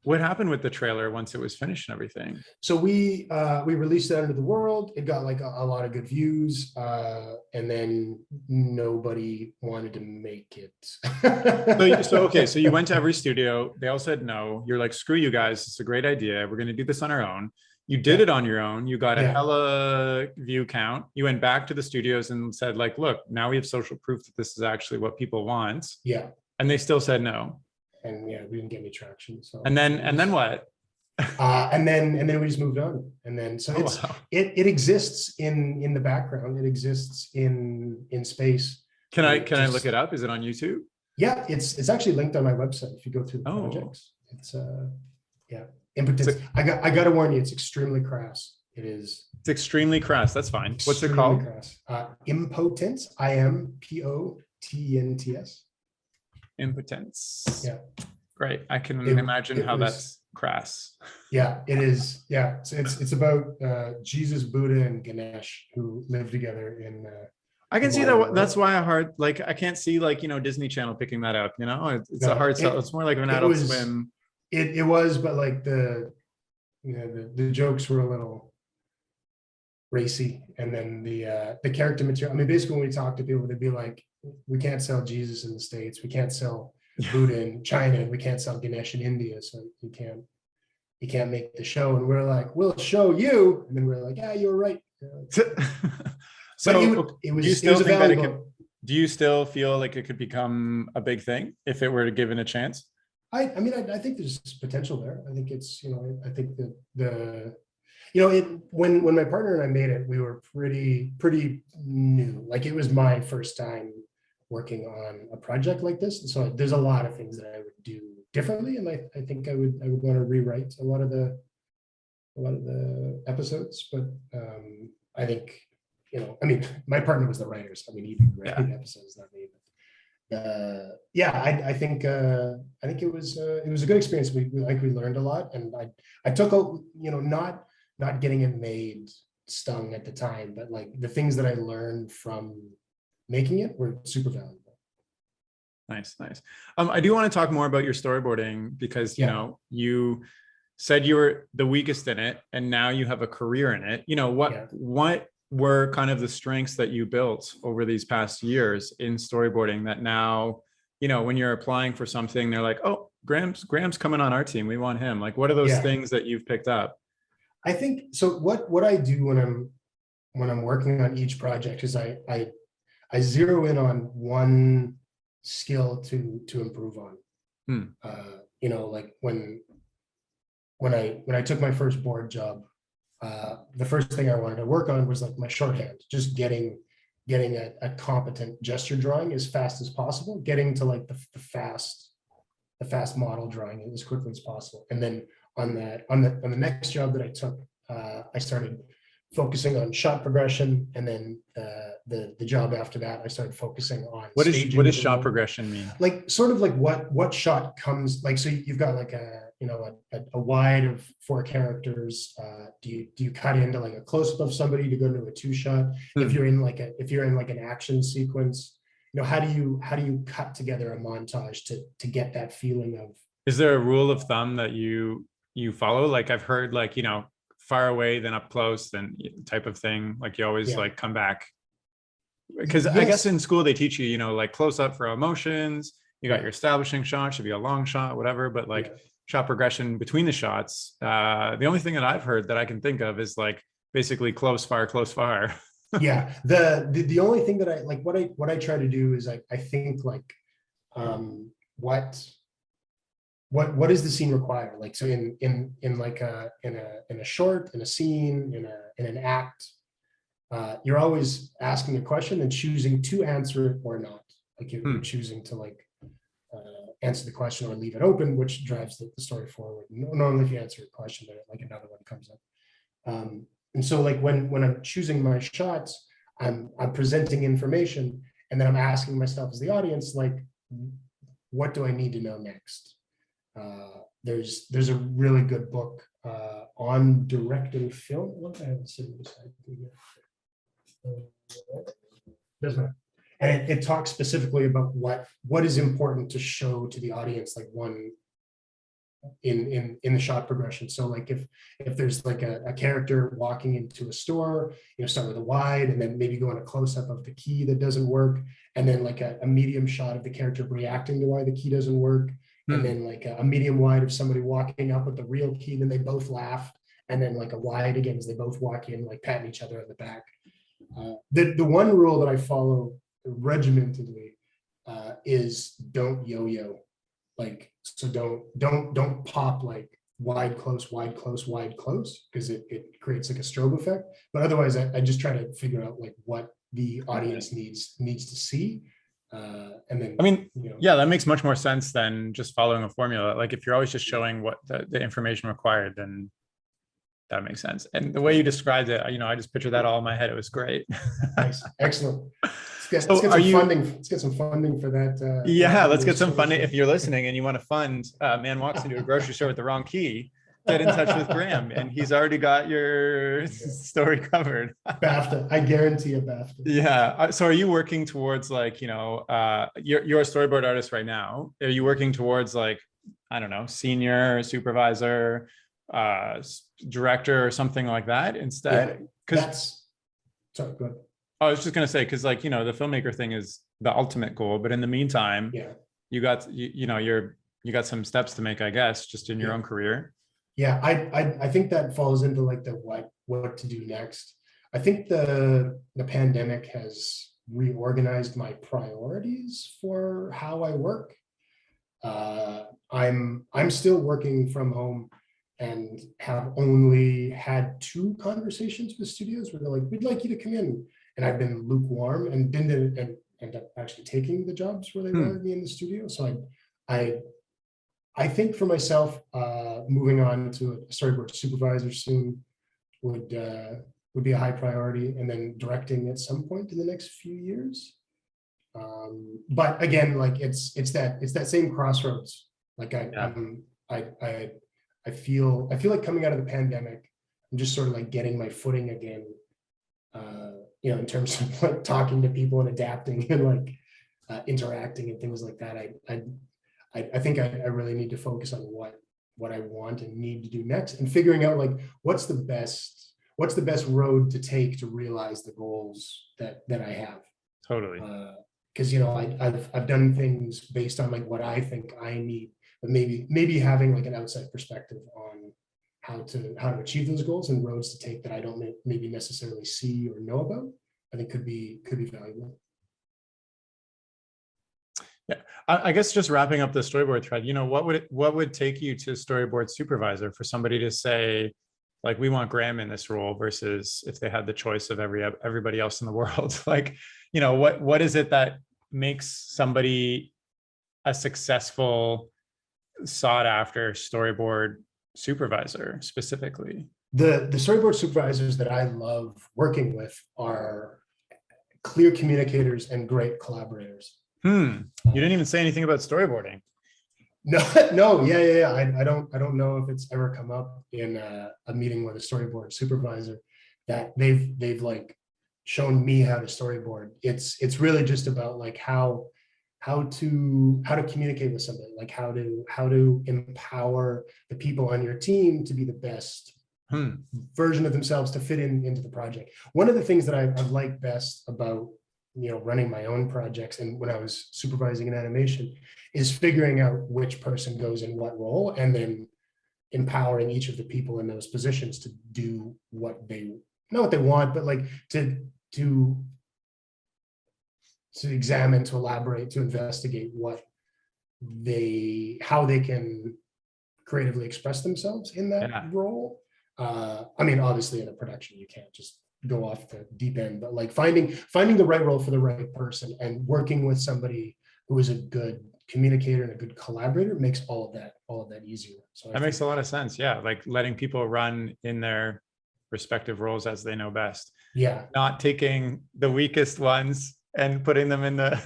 What happened with the trailer once it was finished and everything? So we released it out into the world. It got like a lot of good views, and then nobody wanted to make it. So you went to every studio. They all said no. You're like, screw you guys. It's a great idea. We're going to do this on our own. You did it on your own. You got a hella view count. You went back to the studios and said like, look, now we have social proof that this is actually what people want. Yeah. And they still said no. And we didn't get any traction. So and then what? And then we just moved on. And then it exists in the background. It exists in space. Can I look it up? Is it on YouTube? Yeah, it's actually linked on my website if you go through the projects. It's impotence. I gotta warn you, it's extremely crass. It is. It's extremely crass. That's fine. What's it called? Crass. Impotence. IMPOTENTS. Impotence. Yeah. Great. I can imagine how that's crass. Yeah, it is. Yeah. So it's about Jesus, Buddha, and Ganesh who live together in I can see that. That's why I can't see Disney Channel picking that up, it's a hard sell. It's more like an Adult Swim. It was, but like the jokes were a little racy, and then the character material. I mean, basically, when we talk to people, they'd be like, "We can't sell Jesus in the States. We can't sell Buddha in China. And we can't sell Ganesh in India. So you can't make the show." And we're like, "We'll show you." And then we're like, "Yeah, you're right." So it was, do you still it was a think that valuable. do you still feel like it could become a big thing if it were given a chance? I mean, I think there's potential there. I think it's, I think that when my partner and I made it, we were pretty new. Like, it was my first time working on a project like this. And so there's a lot of things that I would do differently. And I think I would want to rewrite a lot of the episodes. But I think, I mean, my partner was the writer. So I mean, he didn't write episodes, not me. I think it was a good experience. We learned a lot, and I took not getting it made stung at the time, but like the things that I learned from making it were super valuable. Nice. I do want to talk more about your storyboarding, because you said you were the weakest in it, and now you have a career in it. What were kind of the strengths that you built over these past years in storyboarding that now, when you're applying for something, they're like, "Oh, Grahame's coming on our team. We want him." Like, what are those things that you've picked up? I think so. What I do when I'm working on each project is I zero in on one skill to improve on. Like when I took my first board job, the first thing I wanted to work on was like my shorthand, just getting a competent gesture drawing as fast as possible, getting to like the fast model drawing as quickly as possible. And then on the next job that I took, I started focusing on shot progression, and then the job after that, I started focusing on what does shot progression mean? Like, sort of like what shot comes, like, so you've got like a wide of 4 characters. Do you cut into like a close-up of somebody to go into a 2-shot? If you're in like an action sequence, how do you cut together a montage to get that feeling of? Is there a rule of thumb that you follow? Like, I've heard, like, far away, then up close, then type of thing. Like, you always like come back, because I guess in school they teach you, like close up for emotions. You got your establishing shot, should be a long shot, whatever. But like shot progression between the shots, the only thing that I've heard that I can think of is like basically close fire. Yeah. The only thing that I like, what I try to do is I think like, what does the scene require? Like, so in a short, in a scene, in an act, you're always asking a question and choosing to answer it or not. Like, you're choosing to like answer the question or leave it open, which drives the story forward. Normally, if you answer a question, then like another one comes up. And so like when I'm choosing my shots, I'm presenting information, and then I'm asking myself as the audience, like, what do I need to know next? There's a really good book on directing film. What I have sitting beside me here. Doesn't matter. And it talks specifically about what is important to show to the audience, like one in the shot progression. So like if there's like a character walking into a store, start with a wide, and then maybe go on a close-up of the key that doesn't work, and then like a medium shot of the character reacting to why the key doesn't work. And then like a medium wide of somebody walking up with the real key, then they both laugh, and then like a wide again as they both walk in, like patting each other on the back. The one rule that I follow regimentedly is don't yo-yo. Like, so don't pop like wide, close, because it creates like a strobe effect. But otherwise, I just try to figure out like what the audience needs to see. And then, I mean, that makes much more sense than just following a formula. Like, if you're always just showing what the information required, then that makes sense. And the way you described it, I just pictured that all in my head. It was great. Nice. Excellent. Let's get some funding for that. Let's get some funding. If you're listening and you want to fund, man walks into a grocery store with the wrong key, get in touch with Grahaeme, and he's already got your story covered. BAFTA, I guarantee a BAFTA. Yeah. So are you working towards like, you're a storyboard artist right now. Are you working towards like, I don't know, senior, supervisor? director or something like that instead? Because sorry, go ahead. I was just going to say, because like, the filmmaker thing is the ultimate goal, but in the meantime, you got some steps to make, I guess, just in your own career. Yeah, I think that falls into like the what to do next. I think the pandemic has reorganized my priorities for how I work. I'm still working from home and have only had 2 conversations with studios where they're like, we'd like you to come in. And I've been lukewarm and didn't end up actually taking the jobs where they wanted me in the studio. So I think for myself, moving on to a storyboard supervisor soon would be a high priority, and then directing at some point in the next few years. But again, like it's that same crossroads. Like I feel like coming out of the pandemic, I'm just sort of like getting my footing again. In terms of like talking to people and adapting and like interacting and things like that. I think I really need to focus on what I want and need to do next, and figuring out like what's the best road to take to realize the goals that I have. Totally. Because I've done things based on like what I think I need, but maybe having like an outside perspective on how to achieve those goals and roads to take that I don't maybe necessarily see or know about, I think could be valuable. Yeah, I guess just wrapping up the storyboard thread, what would take you to storyboard supervisor for somebody to say, like, we want Grahaeme in this role, versus if they had the choice of everybody else in the world? Like, what is it that makes somebody a successful, sought after storyboard supervisor specifically? The storyboard supervisors that I love working with are clear communicators and great collaborators. You didn't even say anything about storyboarding. No, yeah. I don't know if it's ever come up in a meeting with a storyboard supervisor that they've like shown me how to storyboard. It's really just about like how to communicate with somebody, like how to empower the people on your team to be the best version of themselves to fit into the project. One of the things that I've liked best about running my own projects and when I was supervising an animation is figuring out which person goes in what role, and then empowering each of the people in those positions to do what they want, but like to examine, to elaborate, to investigate how they can creatively express themselves in that role. I mean, obviously in a production, you can't just go off the deep end, but like finding the right role for the right person and working with somebody who is a good communicator and a good collaborator makes all of that easier. So that makes a lot of sense. Yeah. Like letting people run in their respective roles as they know best. Yeah. Not taking the weakest ones and putting them in the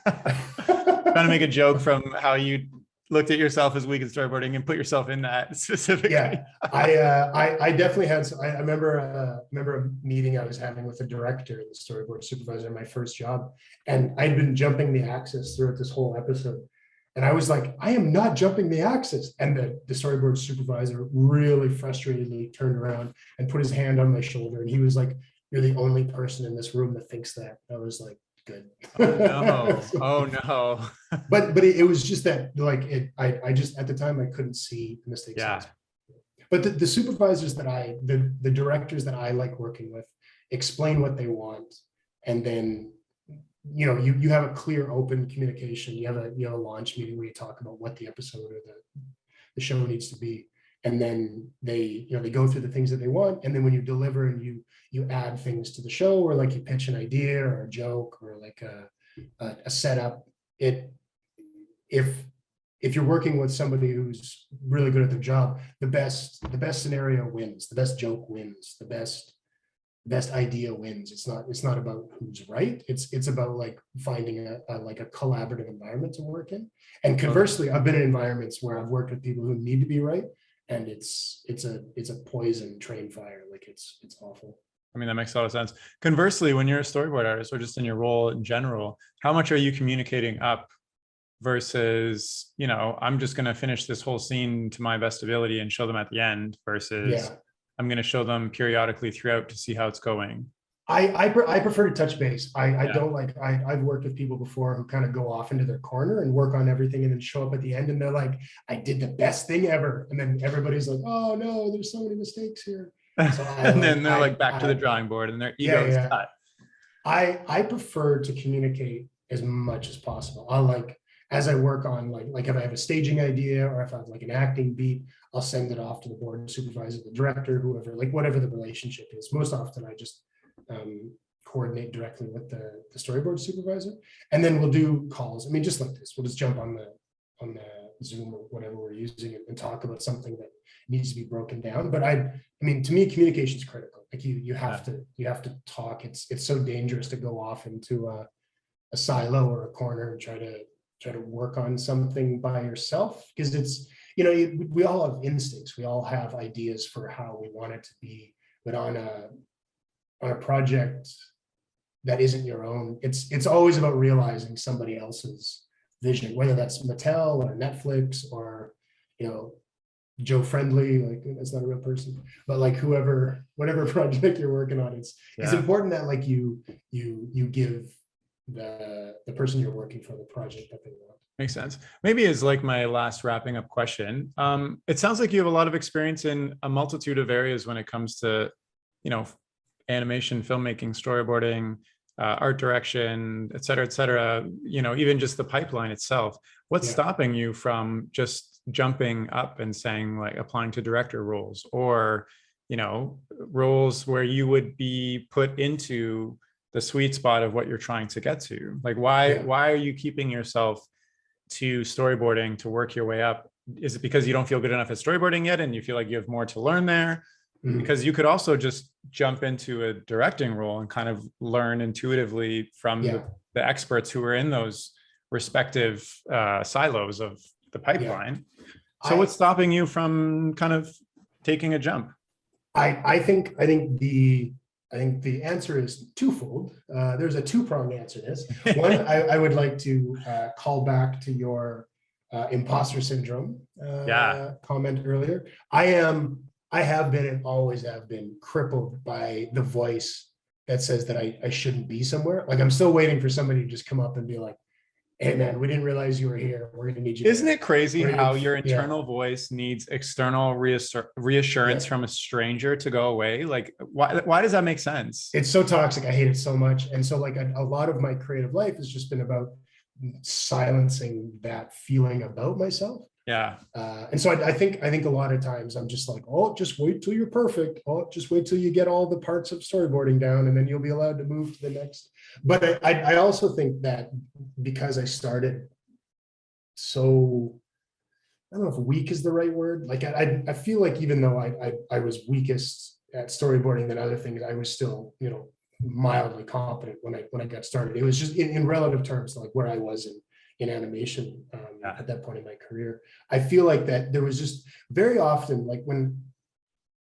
trying to make a joke from how you looked at yourself as weak at storyboarding and put yourself in that specifically. Yeah, I definitely had. I remember a meeting I was having with the director and the storyboard supervisor in my first job, and I'd been jumping the axis throughout this whole episode, and I was like, I am not jumping the axis. And the storyboard supervisor really frustratedly turned around and put his hand on my shoulder, and he was like, "You're the only person in this room that thinks that." I was like, good. Oh no. but it was just that like I just at the time I couldn't see the mistakes. Yeah. But the supervisors that the directors that I like working with explain what they want, and then you have a clear, open communication. You have a launch meeting where you talk about what the episode or the show needs to be, and then they go through the things that they want, and then when you deliver and you add things to the show, or like you pitch an idea or a joke or like a setup. If you're working with somebody who's really good at their job, the best scenario wins, the best joke wins, the best idea wins. It's not about who's right. It's about like finding a collaborative environment to work in. And conversely, I've been in environments where I've worked with people who need to be right, and it's a poison train fire. Like it's awful. I mean, that makes a lot of sense. Conversely, when you're a storyboard artist or just in your role in general, how much are you communicating up versus, you know, I'm just going to finish this whole scene to my best ability and show them at the end versus I'm going to show them periodically throughout to see how it's going. I prefer to touch base. I don't like, I've worked with people before who kind of go off into their corner and work on everything and then show up at the end and they're like, I did the best thing ever. And then everybody's like, oh no, there's so many mistakes here. So and then they're like back to the drawing board and their egos cut. I prefer to communicate as much as possible. I'll like, as I work on like if I have a staging idea or if I have like an acting beat, I'll send it off to the board supervisor, the director, whoever, like whatever the relationship is. Most often I just coordinate directly with the storyboard supervisor, and then we'll do calls. I mean, just like this, we'll just jump on the Zoom or whatever we're using and talk about something that needs to be broken down. But I mean, to me, communication is critical. Like you have to talk. It's so dangerous to go off into a silo or a corner and try to work on something by yourself, because it's, you know, we all have instincts. We all have ideas for how we want it to be, but on a project that isn't your own, it's always about realizing somebody else's vision, whether that's Mattel or Netflix or, you know, Joe Friendly, like that's not a real person, but like whatever project you're working on, it's important that like you give the person you're working for the project that they want. Makes sense. Maybe as like my last wrapping up question, it sounds like you have a lot of experience in a multitude of areas when it comes to, you know, animation, filmmaking, storyboarding, art direction, et cetera, you know, even just the pipeline itself. What's stopping you from just jumping up and saying like applying to director roles, or, you know, roles where you would be put into the sweet spot of what you're trying to get to? Like, why are you keeping yourself to storyboarding to work your way up? Is it because you don't feel good enough at storyboarding yet and you feel like you have more to learn there? Because you could also just jump into a directing role and kind of learn intuitively from the experts who are in those respective silos of the pipeline. So what's stopping you from kind of taking a jump? I think the answer is twofold. There's a two-pronged answer to this. One, I would like to call back to your imposter syndrome comment earlier. I have been and always have been crippled by the voice that says that I shouldn't be somewhere. Like I'm still waiting for somebody to just come up and be like, hey man, we didn't realize you were here. We're gonna need you. Isn't it crazy how your internal voice needs external reassurance from a stranger to go away? Like why does that make sense? It's so toxic. I hate it so much. And so like a lot of my creative life has just been about silencing that feeling about myself. And so I think a lot of times I'm just like, oh, just wait till you're perfect. Oh, just wait till you get all the parts of storyboarding down and then you'll be allowed to move to the next. But I also think that because I started so, I don't know if weak is the right word. Like I feel like even though I was weakest at storyboarding than other things, I was still, you know, mildly competent when I got started. It was just in relative terms, like where I was in animation at that point in my career. I feel like that there was just very often, like when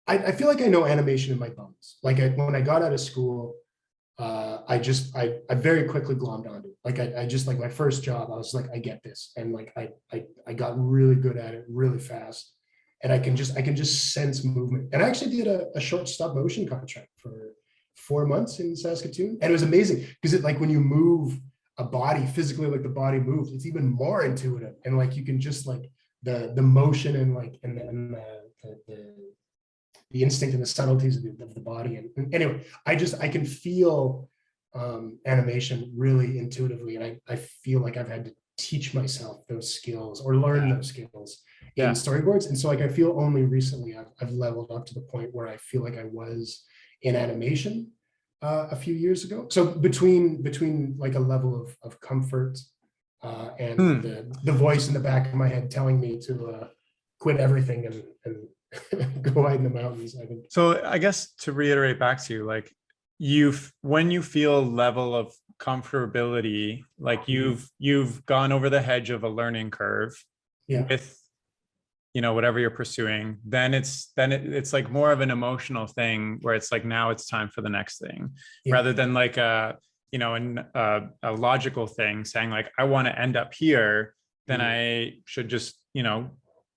I feel like I know animation in my bones. Like when I got out of school, I very quickly glommed onto it. Like I just, like my first job, I was like, I get this. And like, I got really good at it really fast. And I can just sense movement. And I actually did a short stop motion contract for 4 months in Saskatoon. And it was amazing because it, like when you move a body physically, like the body moves, it's even more intuitive. And like, you can just like the motion and like, and the instinct and the subtleties of the body. And anyway, I can feel animation really intuitively. And I feel like I've had to teach myself those skills or learn those skills in storyboards. And so like, I feel only recently I've leveled up to the point where I feel like I was in animation a few years ago. So between like a level of comfort and the voice in the back of my head telling me to quit everything and go hide in the mountains, I think. So I guess to reiterate back to you, like when you feel level of comfortability, like you've gone over the hedge of a learning curve with, you know, whatever you're pursuing, then it's like more of an emotional thing where it's like, now it's time for the next thing, rather than like a logical thing saying like, I want to end up here. then I should just,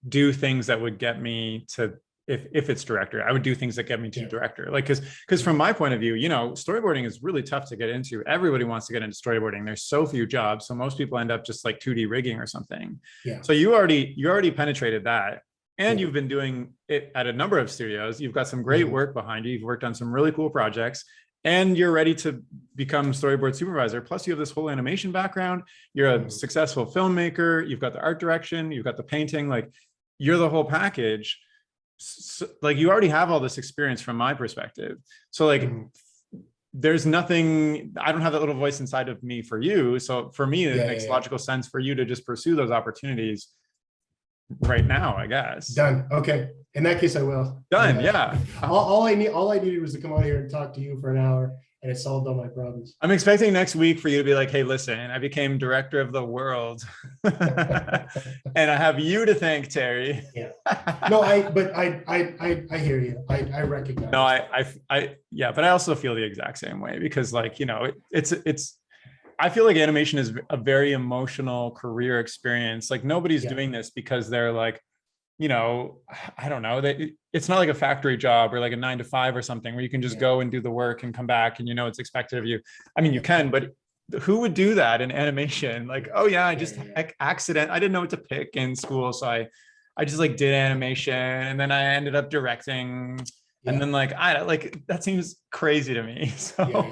do things that would get me to, if it's director, I would do things that get me to director. Like, because from my point of view, storyboarding is really tough to get into. Everybody wants to get into storyboarding. There's so few jobs. So most people end up just like 2D rigging or something. Yeah. So you already penetrated that. And you've been doing it at a number of studios. You've got some great work behind you. You've worked on some really cool projects. And you're ready to become storyboard supervisor. Plus, you have this whole animation background. You're a successful filmmaker. You've got the art direction. You've got the painting. Like, you're the whole package. So, like, you already have all this experience from my perspective. So, like, there's nothing. I don't have that little voice inside of me for you. So, for me, it makes logical sense for you to just pursue those opportunities right now, I guess. Done. Okay. In that case, I will. Done. Yeah. All I needed was to come on here and talk to you for an hour, and it solved all my problems. I'm expecting next week for you to be like, "Hey, listen, I became director of the world, and I have you to thank, Terry." Yeah. No, I hear you. I recognize. No, yeah, but I also feel the exact same way because, like, it's. I feel like animation is a very emotional career experience. Like, nobody's doing this because they're like, I don't know, it's not like a factory job or like a 9 to 5 or something where you can just go and do the work and come back and it's expected of you. I mean, you can, but who would do that in animation? Like, oh yeah, I just I didn't know what to pick in school. So I just like did animation and then I ended up directing and then like, that seems crazy to me. So,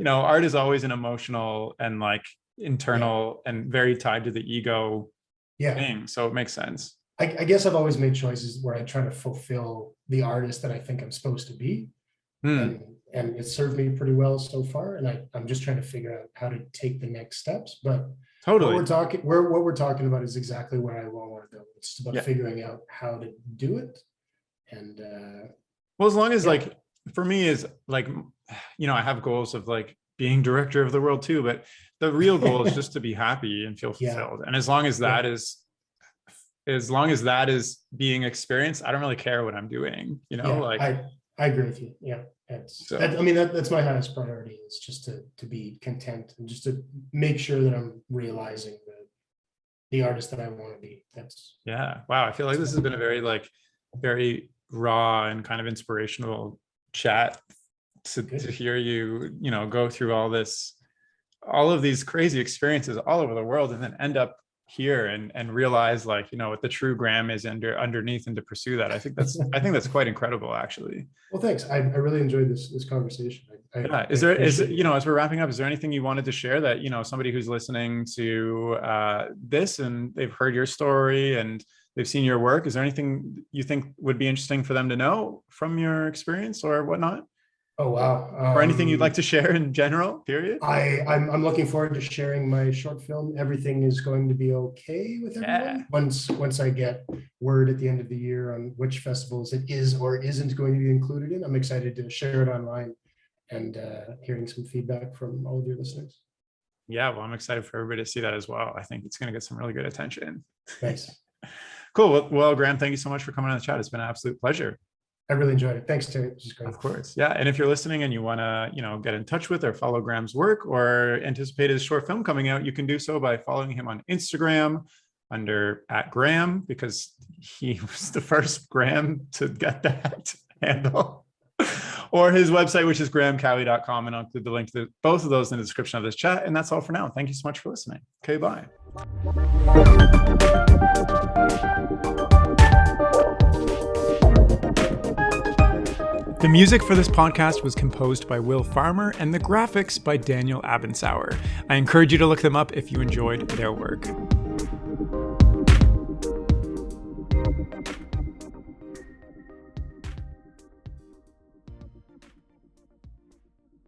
art is always an emotional and like internal and very tied to the ego thing. So it makes sense. I guess I've always made choices where I try to fulfill the artist that I think I'm supposed to be. And it served me pretty well so far. And I'm just trying to figure out how to take the next steps. But totally, what we're talking about is exactly where I want to go. It's about figuring out how to do it. And well, as long as like, for me is like, I have goals of like being director of the world too, but the real goal is just to be happy and feel fulfilled. And as long as that is being experienced, I don't really care what I'm doing, I agree with you. Yeah. That's my highest priority, is just to be content and just to make sure that I'm realizing the artist that I want to be. Wow. I feel like this has been a very raw and kind of inspirational chat to hear you, go through all of these crazy experiences all over the world and then end up here and realize like, what the true Grahaeme is underneath and to pursue that. I think that's quite incredible, actually. Well, thanks. I really enjoyed this conversation. As we're wrapping up, is there anything you wanted to share that, somebody who's listening to this and they've heard your story and they've seen your work, is there anything you think would be interesting for them to know from your experience or whatnot? Oh, wow. Or anything you'd like to share in general, period? I'm looking forward to sharing my short film. Everything is going to be okay with everyone. Once I get word at the end of the year on which festivals it is or isn't going to be included in, I'm excited to share it online and hearing some feedback from all of your listeners. Yeah, well, I'm excited for everybody to see that as well. I think it's going to get some really good attention. Nice. Cool. Well, Grahaeme, thank you so much for coming on the chat. It's been an absolute pleasure. I really enjoyed it. Thanks, Terry. This is great. Of course. Yeah. And if you're listening and you want to, get in touch with or follow Grahame's work or anticipate his short film coming out, you can do so by following him on Instagram under @Grahaeme, because he was the first Grahaeme to get that handle, or his website, which is grahamecowie.com. And I'll include the link to both of those in the description of this chat. And that's all for now. Thank you so much for listening. Okay, bye. The music for this podcast was composed by Will Farmer and the graphics by Daniel Abensauer. I encourage you to look them up if you enjoyed their work.